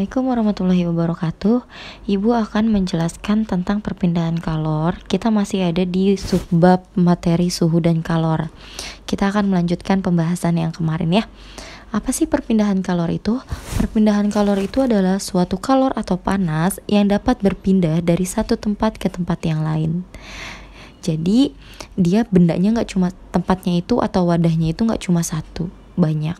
Assalamualaikum warahmatullahi wabarakatuh. Ibu akan menjelaskan tentang perpindahan kalor. Kita masih ada di subbab materi suhu dan kalor. Kita akan melanjutkan pembahasan yang kemarin ya. Apa sih perpindahan kalor itu? Perpindahan kalor itu adalah suatu kalor atau panas yang dapat berpindah dari satu tempat ke tempat yang lain. Jadi dia bendanya nggak cuma tempatnya itu atau wadahnya itu nggak cuma satu, banyak.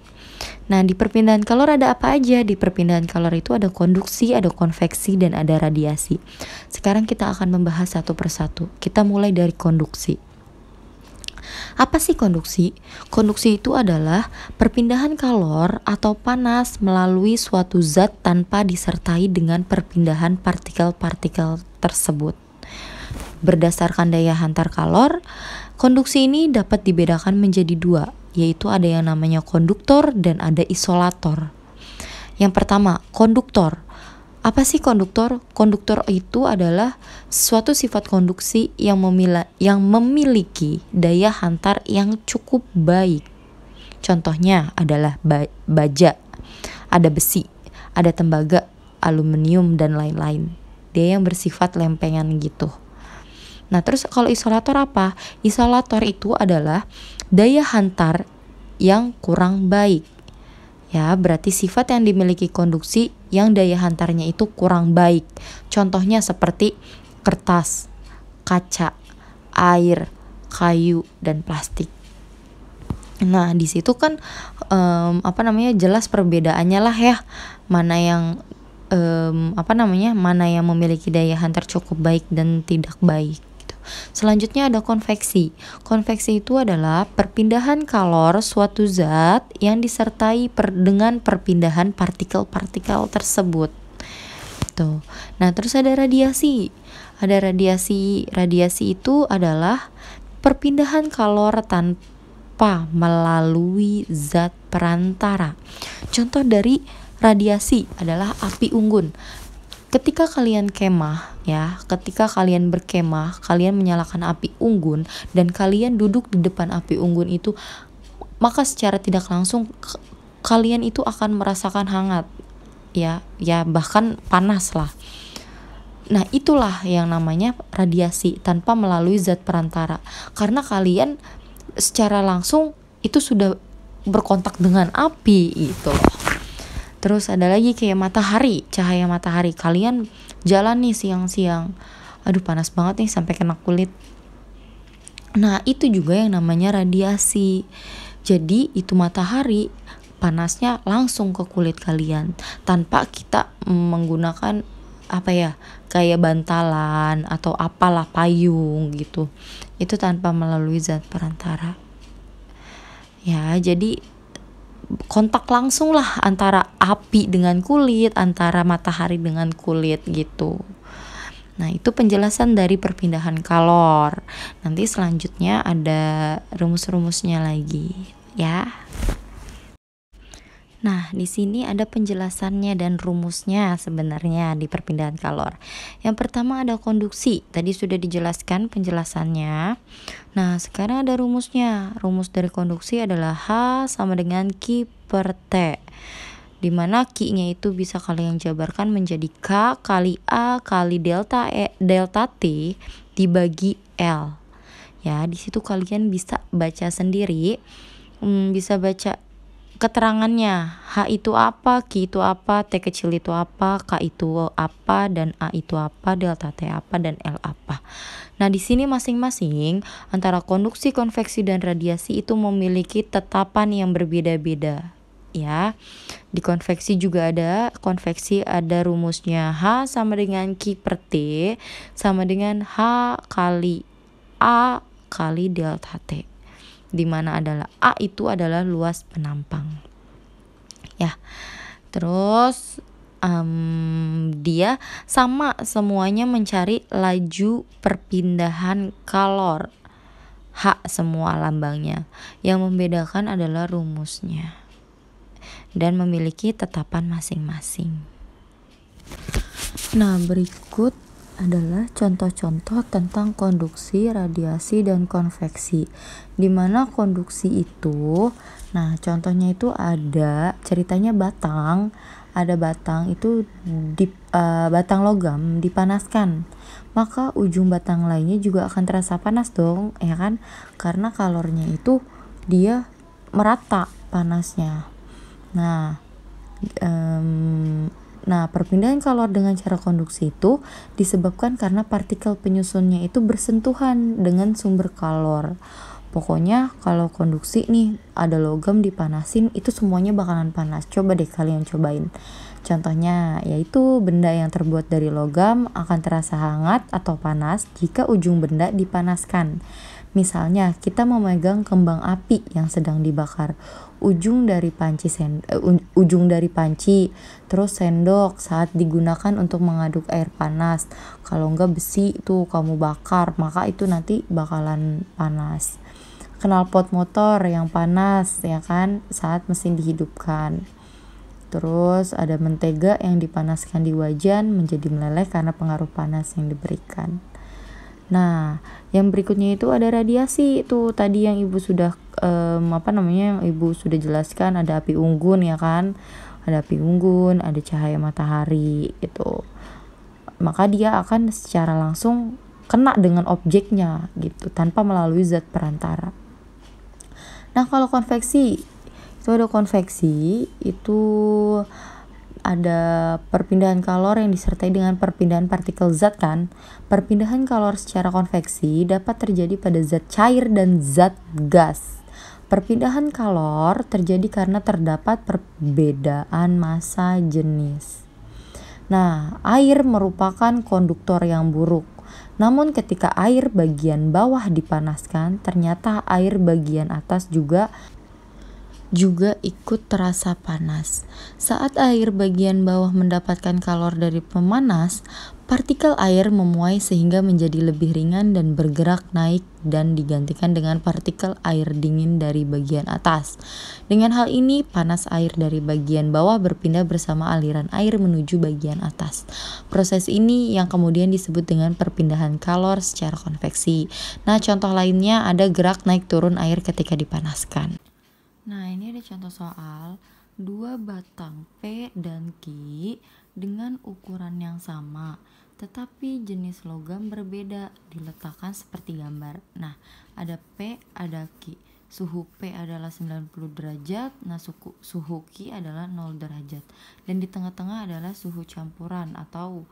Nah, di perpindahan kalor ada apa aja? Di perpindahan kalor itu ada konduksi, ada konveksi, dan ada radiasi. Sekarang kita akan membahas satu persatu. Kita mulai dari konduksi. Apa sih konduksi? Konduksi itu adalah perpindahan kalor atau panas melalui suatu zat tanpa disertai dengan perpindahan partikel-partikel tersebut. Berdasarkan daya hantar kalor, konduksi ini dapat dibedakan menjadi dua, yaitu ada yang namanya konduktor dan ada isolator. Yang pertama, konduktor. Apa sih konduktor? Konduktor itu adalah suatu sifat konduksi yang memiliki daya hantar yang cukup baik. Contohnya adalah baja, ada besi, ada tembaga, aluminium, dan lain-lain. Dia yang bersifat lempengan gitu. Nah, terus kalau isolator apa? Isolator itu adalah daya hantar yang kurang baik. Ya, berarti sifat yang dimiliki konduksi yang daya hantarnya itu kurang baik. Contohnya seperti kertas, kaca, air, kayu, dan plastik. Nah, di situ kan jelas perbedaannya lah ya. Mana yang mana yang memiliki daya hantar cukup baik dan tidak baik. Selanjutnya ada konveksi. Konveksi itu adalah perpindahan kalor suatu zat yang disertai dengan perpindahan partikel-partikel tersebut. Tuh. Nah, terus ada radiasi. Ada radiasi. Radiasi itu adalah perpindahan kalor tanpa melalui zat perantara. Contoh dari radiasi adalah api unggun. Ketika kalian berkemah, kalian menyalakan api unggun dan kalian duduk di depan api unggun itu, maka secara tidak langsung kalian itu akan merasakan hangat, ya bahkan panas lah. Nah, itulah yang namanya radiasi tanpa melalui zat perantara, karena kalian secara langsung itu sudah berkontak dengan api gitu loh. Terus ada lagi kayak matahari, cahaya matahari. Kalian jalan nih siang-siang, aduh panas banget nih sampai kena kulit. Nah, itu juga yang namanya radiasi. Jadi itu matahari panasnya langsung ke kulit kalian tanpa kita menggunakan kayak bantalan atau apalah, payung gitu. Itu tanpa melalui zat perantara. Ya, jadi kontak langsung lah antara api dengan kulit, antara matahari dengan kulit gitu. Nah, itu penjelasan dari perpindahan kalor. Nanti selanjutnya ada rumus-rumusnya lagi ya. Nah, di sini ada penjelasannya dan rumusnya sebenarnya di perpindahan kalor. Yang pertama ada konduksi. Tadi sudah dijelaskan penjelasannya. Nah, sekarang ada rumusnya. Rumus dari konduksi adalah H sama dengan Q per T. Dimana Q-nya itu bisa kalian jabarkan menjadi K kali A kali delta T dibagi L. Ya, di situ kalian bisa baca sendiri. Bisa baca keterangannya, H itu apa, Q itu apa, T kecil itu apa, K itu apa, dan A itu apa, delta T apa, dan L apa. Nah, di sini masing-masing antara konduksi, konveksi, dan radiasi itu memiliki tetapan yang berbeda-beda. Ya, di konveksi juga ada, rumusnya H sama dengan Q per T sama dengan H kali A kali delta T. Di mana adalah A itu adalah luas penampang. Ya. Terus dia sama semuanya mencari laju perpindahan kalor. H semua lambangnya. Yang membedakan adalah rumusnya. Dan memiliki tetapan masing-masing. Nah, berikut adalah contoh-contoh tentang konduksi, radiasi, dan konveksi. Dimana konduksi itu, nah contohnya itu ada ceritanya batang, ada batang itu batang logam dipanaskan, maka ujung batang lainnya juga akan terasa panas dong, ya kan? Karena kalornya itu dia merata panasnya. Nah, perpindahan kalor dengan cara konduksi itu disebabkan karena partikel penyusunnya itu bersentuhan dengan sumber kalor. Pokoknya kalau konduksi nih, ada logam dipanasin, itu semuanya bakalan panas. Coba deh kalian cobain. Contohnya yaitu benda yang terbuat dari logam akan terasa hangat atau panas jika ujung benda dipanaskan. Misalnya kita memegang kembang api yang sedang dibakar. Ujung dari panci, terus sendok saat digunakan untuk mengaduk air panas. Kalau enggak besi tuh kamu bakar, maka itu nanti bakalan panas. Knalpot motor yang panas, ya kan, saat mesin dihidupkan. Terus ada mentega yang dipanaskan di wajan menjadi meleleh karena pengaruh panas yang diberikan. Nah, yang berikutnya itu ada radiasi. Itu tadi yang ibu sudah yang ibu sudah jelaskan, ada api unggun, ya kan, ada api unggun, ada cahaya matahari itu. Maka dia akan secara langsung kena dengan objeknya gitu, tanpa melalui zat perantara. Nah, kalau konveksi itu ada perpindahan kalor yang disertai dengan perpindahan partikel zat kan. Perpindahan kalor secara konveksi dapat terjadi pada zat cair dan zat gas. Perpindahan kalor terjadi karena terdapat perbedaan massa jenis. Nah, air merupakan konduktor yang buruk. Namun ketika air bagian bawah dipanaskan, ternyata air bagian atas juga ikut terasa panas. Saat air bagian bawah mendapatkan kalor dari pemanas, partikel air memuai sehingga menjadi lebih ringan dan bergerak naik dan digantikan dengan partikel air dingin dari bagian atas. Dengan hal ini, panas air dari bagian bawah berpindah bersama aliran air menuju bagian atas. Proses ini yang kemudian disebut dengan perpindahan kalor secara konveksi. Nah, contoh lainnya ada gerak naik turun air ketika dipanaskan. Nah, ini ada contoh soal 2 batang P dan Q dengan ukuran yang sama, tetapi jenis logam berbeda, diletakkan seperti gambar. Nah, ada P, ada Q. Suhu P adalah 90 derajat, nah suhu Q adalah 0 derajat. Dan di tengah-tengah adalah suhu campuran atau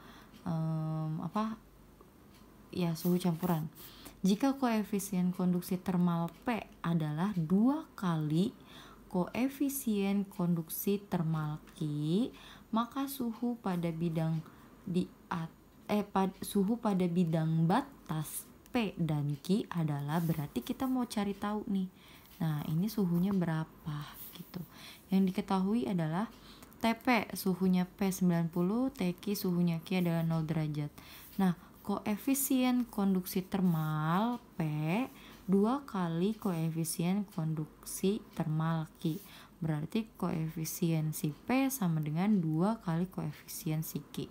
suhu campuran. Jika koefisien konduksi termal P adalah 2 kali koefisien konduksi termal Q, maka suhu pada bidang batas P dan Q adalah, berarti kita mau cari tahu nih. Nah, ini suhunya berapa gitu. Yang diketahui adalah TP suhunya P 90, TQ suhunya Q adalah 0 derajat. Nah, koefisien konduksi termal P 2 kali koefisien konduksi termal Q. Berarti koefisien si P sama dengan 2 kali koefisien si Q.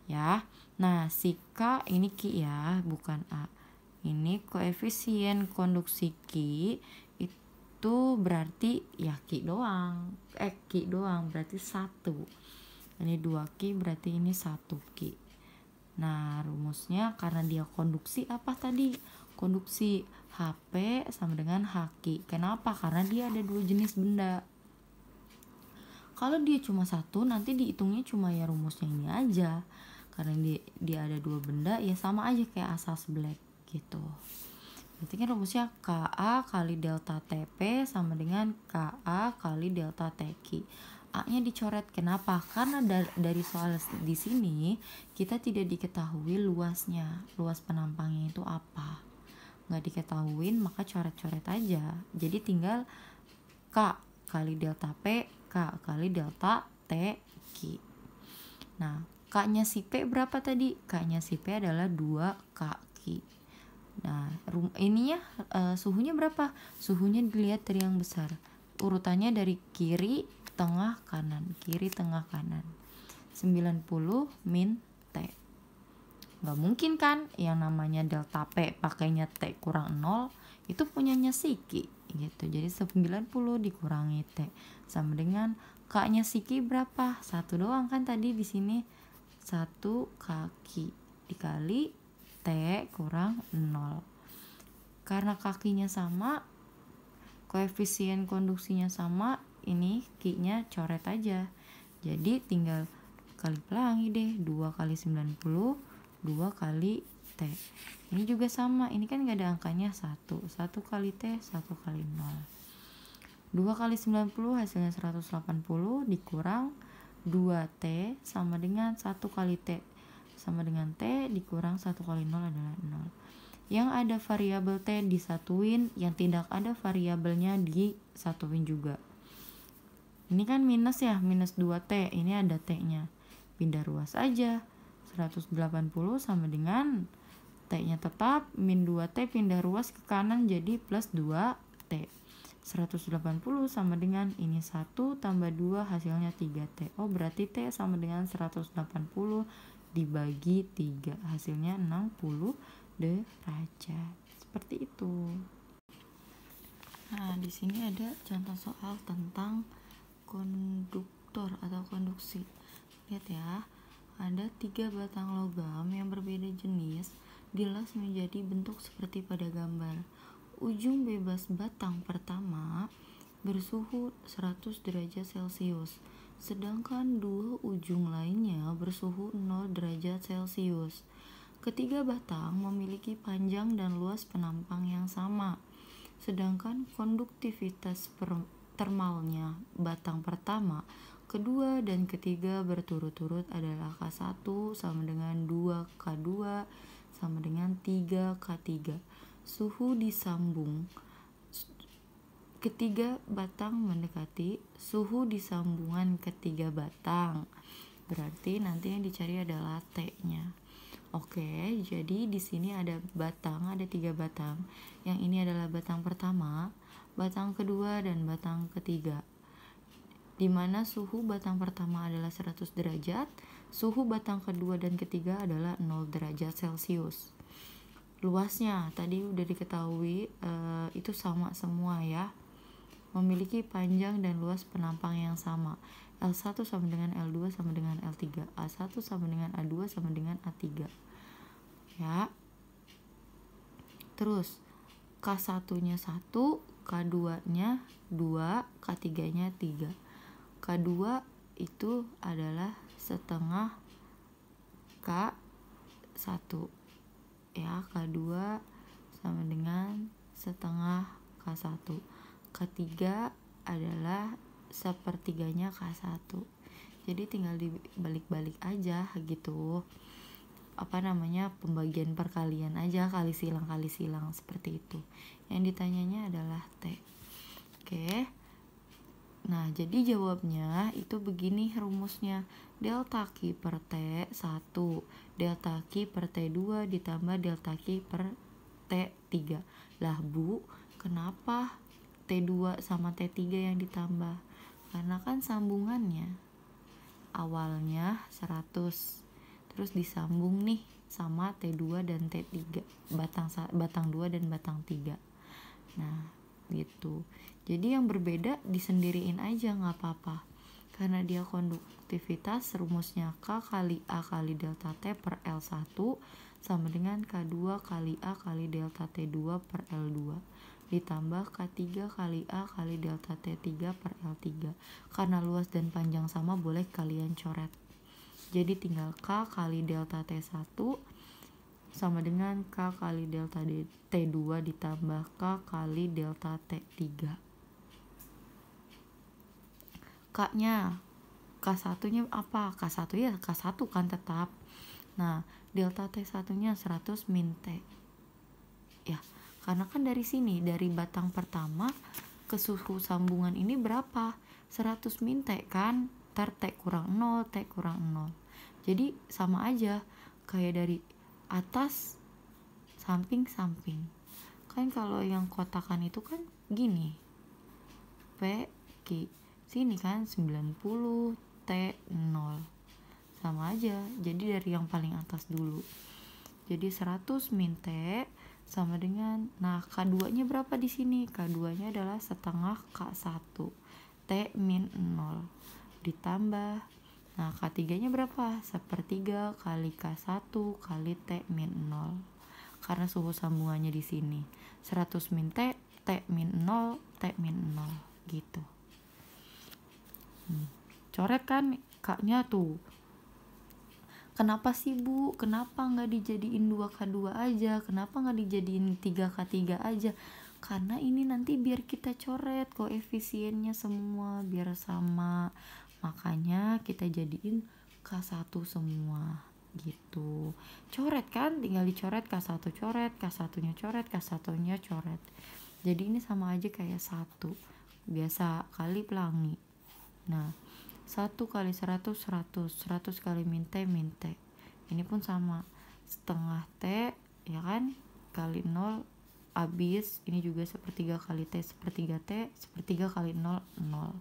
Ya. Nah, si K ini Q ya, bukan A. Ini koefisien konduksi Q itu berarti ya Q doang. Berarti 1. Ini 2 Q berarti ini 1 Q. Nah, rumusnya karena dia konduksi apa tadi? Konduksi HP sama dengan HQ. Kenapa? Karena dia ada 2 jenis benda. Kalau dia cuma 1, nanti dihitungnya cuma ya rumusnya ini aja. Karena dia ada 2 benda, ya sama aja kayak asas black gitu. Berarti kan rumusnya KA kali delta TP sama dengan KA kali delta TQ. A-nya dicoret. Kenapa? Karena dari soal di sini kita tidak diketahui luasnya, luas penampangnya itu apa. Nggak diketahuin, maka coret-coret aja. Jadi tinggal K kali delta P, K kali delta T, Q. Nah, K-nya si P berapa tadi? K-nya si P adalah 2KQ. Nah, ininya suhunya berapa? Suhunya dilihat dari yang besar. Urutannya dari kiri, tengah, kanan. Kiri, tengah, kanan. 90 min T. Nggak mungkin kan yang namanya delta P pakainya T kurang 0, itu punyanya si Q gitu. Jadi 90 dikurangi T sama dengan K-nya si Ki berapa? 1 doang kan tadi di sini. 1 kaki dikali T kurang 0. Karena kakinya sama, koefisien konduksinya sama, ini Ki-nya coret aja. Jadi tinggal kali pelangi deh, 2 kali 90, 2 kali T. Ini juga sama, ini kan gak ada angkanya 1. 1 kali T, 1 kali 0. 2 kali 90 hasilnya 180 dikurang 2T sama dengan 1 kali T sama dengan T dikurang 1 kali 0 adalah 0. Yang ada variabel T disatuin, yang tidak ada variabelnya disatuin juga. Ini kan minus ya, minus 2T, ini ada T-nya. Pindah ruas aja. 180 sama dengan T-nya tetap, min 2T pindah ruas ke kanan jadi plus 2T. 180 sama dengan ini 1 tambah 2 hasilnya 3T. Oh, berarti T sama dengan 180 dibagi 3. Hasilnya 60 derajat. Seperti itu. Nah, di sini ada contoh soal tentang konduktor atau konduksi. Lihat ya, ada 3 batang logam yang berbeda jenis dilas menjadi bentuk seperti pada gambar. Ujung bebas batang pertama bersuhu 100 derajat Celcius, sedangkan 2 ujung lainnya bersuhu 0 derajat Celcius. Ketiga batang memiliki panjang dan luas penampang yang sama, sedangkan konduktivitas termalnya batang pertama, kedua, dan ketiga berturut-turut adalah K1 sama dengan 2K2 sama dengan 3K3. Suhu disambung ketiga batang mendekati suhu di sambungan ketiga batang. Berarti nanti yang dicari adalah T-nya. Oke, jadi di sini ada batang, ada 3 batang. Yang ini adalah batang pertama, batang kedua, dan batang ketiga. Di mana suhu batang pertama adalah 100 derajat, suhu batang kedua dan ketiga adalah 0 derajat Celcius. Luasnya tadi udah diketahui, itu sama semua ya. Memiliki panjang dan luas penampang yang sama. L1 sama dengan L2 sama dengan L3. A1 sama dengan A2 sama dengan A3. Ya. Terus K1-nya 1, K2-nya 2, K3-nya 3. K2 itu adalah setengah K1. Ya, K2 sama dengan setengah K1. K3 adalah sepertiganya K1. Jadi tinggal dibalik-balik aja gitu. Pembagian perkalian aja, kali silang seperti itu. Yang ditanyanya adalah T. Oke. Nah, jadi jawabnya itu begini rumusnya. Delta Q per T 1, delta Q per T2 ditambah delta Q per T3. Lah Bu, kenapa T2 sama T3 yang ditambah? Karena kan sambungannya awalnya 100, terus disambung nih sama T2 dan T3, batang 2 dan batang 3. Nah, gitu. Jadi yang berbeda disendiriin aja, nggak apa-apa. Karena dia konduktivitas, rumusnya K kali A kali delta T per L1 sama dengan K2 kali A kali delta T2 per L2 ditambah K3 kali A kali delta T3 per L3. Karena luas dan panjang sama, boleh kalian coret. Jadi tinggal K kali delta T1 sama dengan K kali delta T2 ditambah K kali delta T3. K-nya, K1-nya apa? K1 ya K1 kan tetap. Nah, delta T1-nya 100 min T. Ya, karena kan dari sini, dari batang pertama ke suhu sambungan ini berapa? 100 min T kan? Ntar T kurang 0, T kurang 0. Jadi sama aja, kayak dari atas samping-samping. Kan kalau yang kotakan itu kan gini. P, Q. Sini kan 90, T 0. Sama aja. Jadi dari yang paling atas dulu. Jadi 100 min T sama dengan, nah K2-nya berapa di sini? K2-nya adalah setengah K1. T min 0. ditambah, nah K3 nya berapa? 1/3 kali K1 kali T min 0, karena suhu sambungannya di sini 100 min T, T min 0, T min 0 gitu. Coret kan K-nya tuh. Kenapa sih Bu? Kenapa nggak dijadiin 2K2 aja? Kenapa nggak dijadiin 3K3 aja? Karena ini nanti biar kita coret koefisiennya semua biar sama. Makanya kita jadiin K1 semua gitu. Coret kan? Tinggal dicoret K1 coret, K1-nya coret, K1-nya coret. Jadi ini sama aja kayak 1. Biasa kali pelangi. Nah, 1 kali 100, 100 kali min T, ini pun sama, setengah T ya kan, kali 0 habis, ini juga 1/3 kali T, 1/3 T, 1/3 kali 0, 0.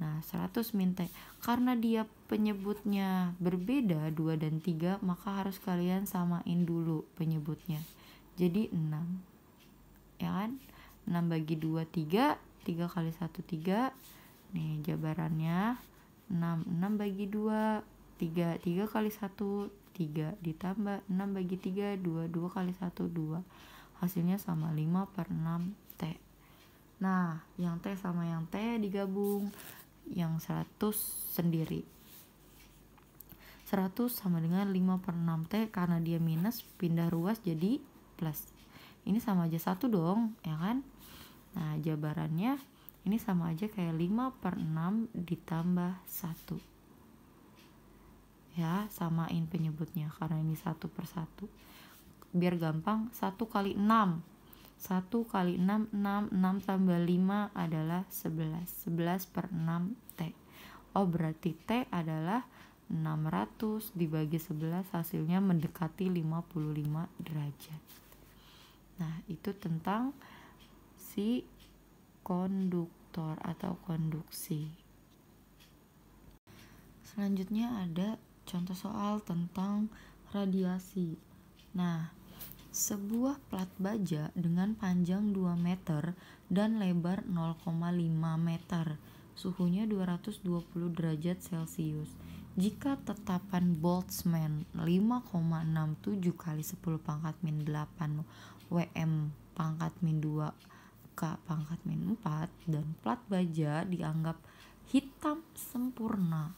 Nah 100 min T, karena dia penyebutnya berbeda 2 dan 3, maka harus kalian samain dulu penyebutnya, jadi 6 ya kan, 6 bagi 2 3, 3 kali 1 3. Nih jabarannya 6 bagi 2 3, 3 kali 1 3, ditambah 6 bagi 3 2, 2 kali 1 2, hasilnya sama 5/6 T. Nah yang T sama yang T digabung, yang 100 sendiri, 100 sama dengan 5/6 T, karena dia minus pindah ruas jadi plus, ini sama aja 1 dong ya kan. Nah jabarannya ini sama aja kayak 5/6 ditambah 1. Ya, samain penyebutnya karena ini 1/1. Biar gampang, 1 kali 6. 1 kali 6, 6. 6 tambah 5 adalah 11. 11/6 T. Oh, berarti T adalah 600 dibagi 11, hasilnya mendekati 55 derajat. Nah, itu tentang si konduktor atau konduksi. Selanjutnya ada contoh soal tentang radiasi. Nah, sebuah plat baja dengan panjang 2 meter dan lebar 0,5 meter, suhunya 220 derajat Celcius. Jika tetapan Boltzmann 5,67 kali 10 pangkat min 8 Wm pangkat min 2 K pangkat min 4 dan plat baja dianggap hitam sempurna,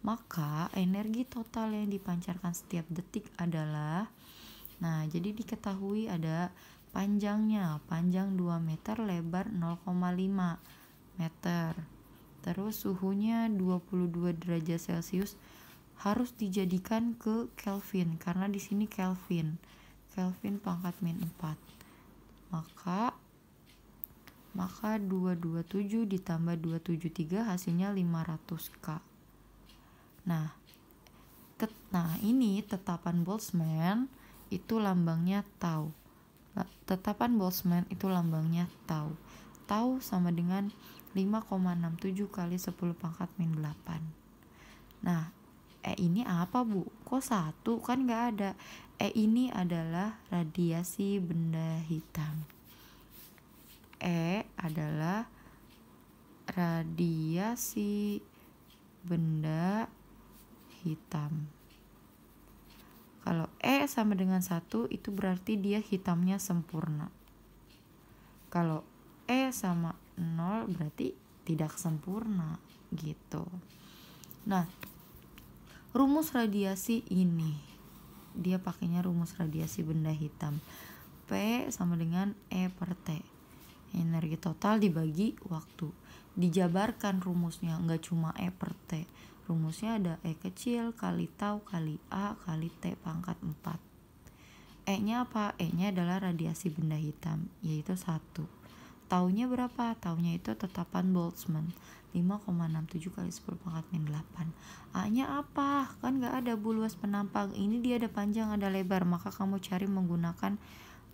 maka energi total yang dipancarkan setiap detik adalah, nah jadi diketahui ada panjang 2 meter, lebar 0,5 meter, terus suhunya 22 derajat Celcius, harus dijadikan ke Kelvin karena di sini Kelvin pangkat min 4, maka 227 ditambah 273 hasilnya 500 K. Nah ini tetapan Boltzmann itu lambangnya tau. Tetapan Boltzmann itu lambangnya tau. Tau sama dengan 5,67 kali 10 pangkat min 8. Nah ini apa Bu? Kok 1? Kan nggak ada. Ini adalah radiasi benda hitam. Adalah radiasi benda hitam. Kalau sama dengan 1 itu berarti dia hitamnya sempurna. Kalau sama 0 berarti tidak sempurna gitu. Nah, rumus radiasi ini dia pakainya rumus radiasi benda hitam. P sama dengan E/T. Energi total dibagi waktu. Dijabarkan rumusnya, nggak cuma E/T. Rumusnya ada E kecil kali tau kali A kali T pangkat 4. E-nya apa? E-nya adalah radiasi benda hitam, yaitu 1. Taunya berapa? Taunya itu tetapan Boltzmann 5,67 kali 10 pangkat min 8. A-nya apa? Kan gak ada Bu luas penampang. Ini dia ada panjang ada lebar, maka kamu cari menggunakan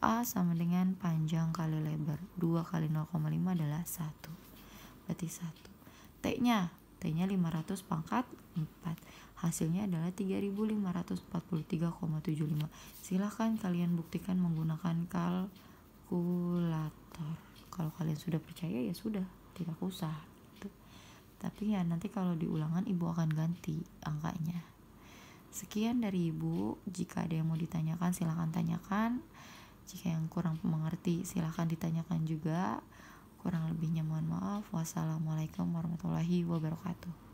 A sama dengan panjang kali lebar. 2 kali 0,5 adalah 1. Berarti 1. T-nya 500 pangkat 4. Hasilnya adalah 3543,75. Silahkan kalian buktikan menggunakan kalkulator. Kalau kalian sudah percaya ya sudah. tidak usah gitu. Tapi ya nanti kalau di ulangan ibu akan ganti angkanya. Sekian dari ibu, jika ada yang mau ditanyakan silahkan tanyakan, jika yang kurang mengerti silahkan ditanyakan juga. Kurang lebihnya mohon maaf. Wassalamualaikum warahmatullahi wabarakatuh.